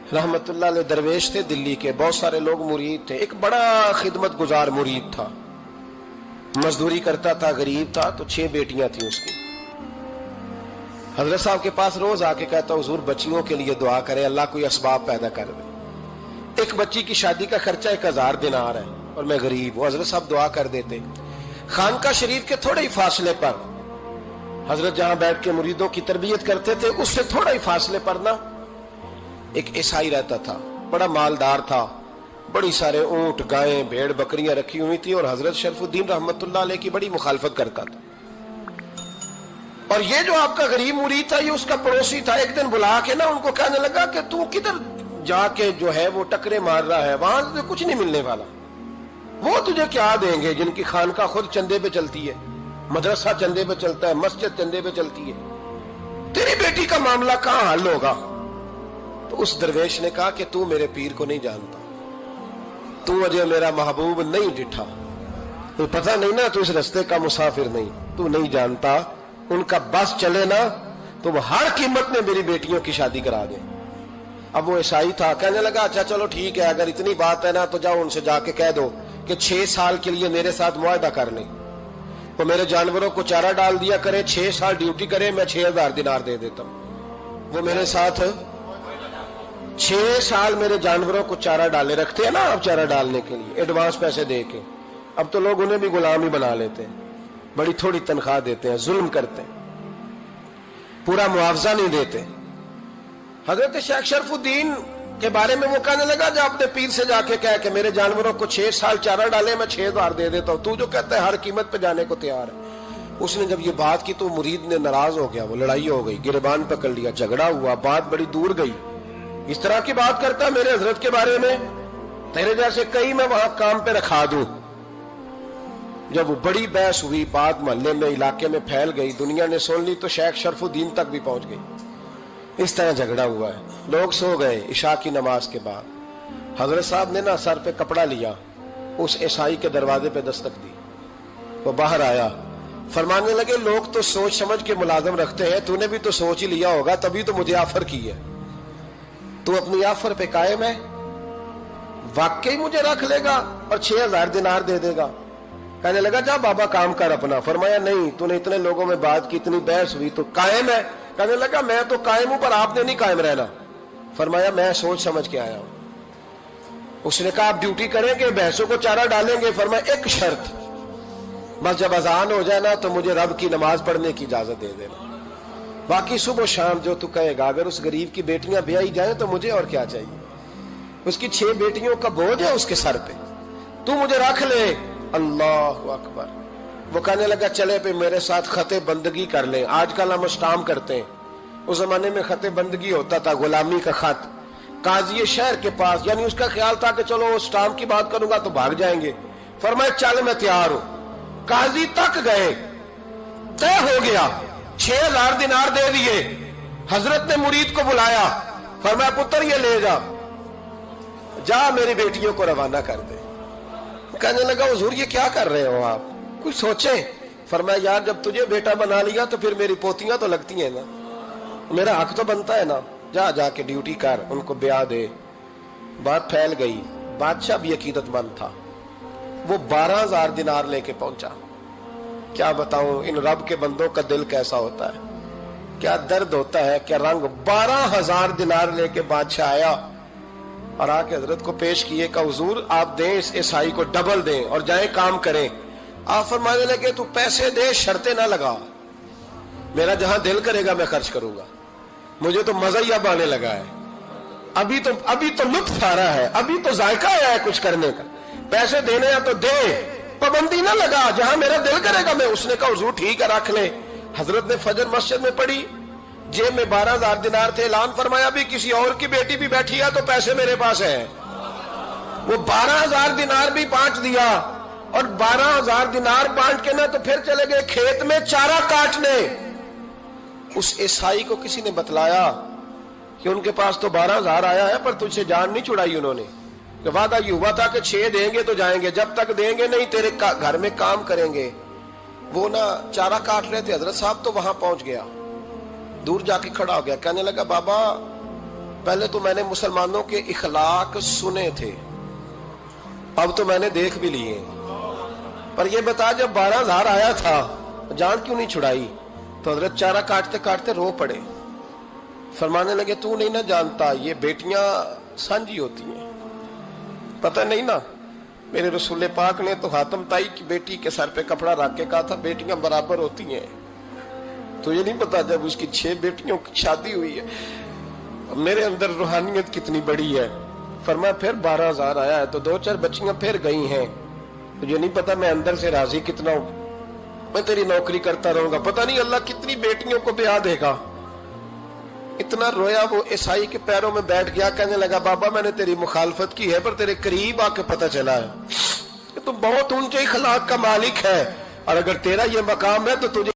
रहमतुल्लाह अलैह दरवेश थे दिल्ली के, बहुत सारे लोग मुरीद थे। एक बड़ा खिदमत गुजार मुरीद था, मजदूरी करता था, गरीब था, तो 6 बेटियां थी उसकी। हजरत साहब के पास रोज आके कहता, हुजूर बच्चियों के लिए दुआ करें, अल्लाह कोई असबाब पैदा कर दे। एक बच्ची की शादी का खर्चा 1000 दिनार है और मैं गरीब हूं। हजरत साहब दुआ कर देते। खानका शरीफ के थोड़े ही फासले पर, हजरत जहां बैठ के मुरीदों की तरबियत करते थे, उससे थोड़ा ही फासले पर ना एक ईसाई रहता था, बड़ा मालदार था, बड़ी सारे ऊंट, गायें, भेड़, बकरियां रखी हुई थी और हजरत शरफुद्दीन रहमतुल्लाह अलैह की बड़ी मुखालफत करता था। और ये जो आपका गरीब मुरीद था, ये उसका पड़ोसी था। एक दिन बुला के ना उनको कहने लगा कि तू किधर जाके जो है वो टकरे मार रहा है, वहां से कुछ नहीं मिलने वाला। वो तुझे क्या देंगे जिनकी खानका खुद चंदे पे चलती है, मदरसा चंदे पे चलता है, मस्जिद चंदे पे चलती है, तेरी बेटी का मामला कहां हल होगा? तो उस दरवेश ने कहा कि तू मेरे पीर को नहीं जानता, तू अजय मेरा महबूब नहीं डिठा, तो पता नहीं ना, तू इस रस्ते का मुसाफिर नहीं, तू नहीं जानता, उनका बस चले ना तो वो हर कीमत में मेरी बेटियों की शादी करा दे। अब वो ईसाई था, कहने लगा अच्छा चलो ठीक है, अगर इतनी बात है ना तो जाओ उनसे जाके कह दो कि 6 साल के लिए मेरे साथ मुआहदा कर लें, तो मेरे जानवरों को चारा डाल दिया करे, 6 साल ड्यूटी करे, मैं 6000 दिनार दे देता हूं। वो मेरे साथ 6 साल मेरे जानवरों को चारा डाले, रखते हैं ना आप चारा डालने के लिए, एडवांस पैसे दे के। अब तो लोग उन्हें भी गुलाम ही बना लेते हैं, बड़ी थोड़ी तनख्वाह देते हैं, जुल्म करते हैं, पूरा मुआवजा नहीं देते। हजरत शेख शरफुद्दीन के बारे में वो कहने लगा, जब अपने पीर से जाके कह के मेरे जानवरों को 6 साल चारा डाले, मैं 6000 दे देता हूं, तू जो कहता है हर कीमत पे जाने को तैयार है। उसने जब ये बात की तो मुरीद ने नाराज हो गया, वो लड़ाई हो गई, गिरबान पकड़ लिया, झगड़ा हुआ, बात बड़ी दूर गई। इस तरह की बात करता है मेरे हजरत के बारे में, तेरे जैसे कई मैं वहां काम पे रखा दूं। जब वो बड़ी बहस हुई, बात मोहल्ले में, इलाके में फैल गई, दुनिया ने सुन ली, तो शेख शरफुद्दीन तक भी पहुंच गई। इस तरह झगड़ा हुआ है। लोग सो गए इशा की नमाज के बाद। हजरत साहब ने ना सर पे कपड़ा लिया, उस ईसाई के दरवाजे पे दस्तक दी, वो बाहर आया, फरमाने लगे लोग तो सोच समझ के मुलाजम रखते हैं, तूने भी तो सोच ही लिया होगा, तभी तो मुझे ऑफर की है। तू अपनी ऑफर पे कायम है? वाकई मुझे रख लेगा और 6000 दिनार दे देगा? कहने लगा जा बाबा काम कर अपना। फरमाया नहीं, तूने इतने लोगों में बात की, इतनी बहस हुई, तो कायम है? कहने लगा मैं तो कायम हूं, पर आपने नहीं कायम रहना। फरमाया मैं सोच समझ के आया हूं। उसने कहा आप ड्यूटी करेंगे, भैंसों को चारा डालेंगे? फरमाया एक शर्त, बस जब अजान हो जाए ना तो मुझे रब की नमाज पढ़ने की इजाजत दे देना, बाकी सुबह शाम जो तू कहेगा। अगर उस गरीब की बेटियां ब्याही जाए तो मुझे और क्या चाहिए? उसकी 6 बेटियों का बोझ है उसके सर पे, तू मुझे रख ले। अल्लाह अकबर। वो कहने लगा चले पे मेरे साथ खते बंदगी कर ले। आजकल हम स्टाम करते हैं, उस जमाने में खते बंदगी होता था, गुलामी का खत। काजी शहर के पास, यानी उसका ख्याल था कि चलो स्टाम की बात करूंगा तो भाग जाएंगे। फरमाया चल मैं तैयार हूं। काजी तक गए, तय हो गया, 6000 दिनार दे दिए। हजरत ने मुरीद को बुलाया, फरमाया पुत्र ये ले जा, जा मेरी बेटियों को रवाना कर दे। कहने लगा हुजूर ये क्या कर रहे हो आप, कुछ सोचे? फरमाया यार जब तुझे बेटा बना लिया तो फिर मेरी पोतियां तो लगती हैं ना, मेरा हक तो बनता है ना, जा जाके ड्यूटी कर, उनको ब्याह दे। बात फैल गई। बादशाह भी अकीदतमंद था, वो 12000 दिनार लेके पहुंचा। क्या बताऊं इन रब के बंदों का दिल कैसा होता है, क्या दर्द होता है, क्या रंग। 12000 दिनार लेके बादशाह आया और आके हजरत को पेश किए का हुजूर आप दें इस ईसाई को, डबल दें और जाए काम करें। आप फरमाने लगे तू पैसे दे, शर्तें ना लगा, मेरा जहां दिल करेगा मैं खर्च करूंगा। मुझे तो मजा ही अब आने लगा है, अभी तो लुत्फ आ रहा है, अभी तो जायका आया है कुछ करने का। पैसे देने हैं तो दे, पाबंदी ना लगा, जहां मेरा दिल करेगा मैं। उसने कहा हुजूर ठीक है रख ले। हजरत ने फजर मस्जिद में पढ़ी, जेब में 12000 दिनार थे, ऐलान फरमाया भी किसी और की बेटी भी बैठी है तो पैसे मेरे पास है। वो 12000 दिनार भी बांट दिया और 12000 दिनार बांट के ना तो फिर चले गए खेत में चारा काटने। उस ईसाई को किसी ने बतलाया कि उनके पास तो 12000 आया है, पर तुझसे जान नहीं छुड़ाई उन्होंने। वादा ये हुआ था कि 6 देंगे तो जाएंगे, जब तक देंगे नहीं तेरे घर में काम करेंगे। वो ना चारा काट रहे थे, हजरत साहब तो वहां पहुंच गया, दूर जाके खड़ा हो गया, कहने लगा बाबा پہلے تو میں نے مسلمانوں کے اخلاق سنے تھے، اب تو میں نے دیکھ بھی لیے، پر یہ بتا جب 12,000 آیا تھا جان کیوں نہیں چھڑائی؟ تو حضرت چارہ کاٹتے کاٹتے رو پڑے، فرمانے لگے تو نہیں نہ جانتا یہ بیٹیاں سانجی ہوتی ہیں، پتہ نہیں نا؟ میرے رسول پاک نے تو حاتم تائی کی بیٹی کے سر پہ کپڑا رکھ کے کہا تھا بیٹیاں برابر ہوتی ہیں، تو یہ نہیں پتا جب اس کی 6 بیٹیوں کی شادی ہوئی ہے میرے اندر روحانیت کتنی بڑی ہے۔ فرمایا پھر 12,000 آیا ہے تو 2-4 بچیاں پھر گئی ہیں، تجھے نہیں پتا میں اندر سے راضی کتنا ہوں، میں تیری نوکری کرتا رہوں گا، پتہ نہیں اللہ کتنی بیٹیوں کو بیاہ دے گا۔ اتنا رویا وہ عیسائی کے پیروں میں بیٹھ گیا، کہنے لگا بابا میں نے تیری مخالفت کی ہے پر تیرے قریب آ کے پتہ چلا ہے کہ تو بہت اونچے اخلاق کا مالک ہے، اور اگر تیرا یہ مقام ہے تو تجھے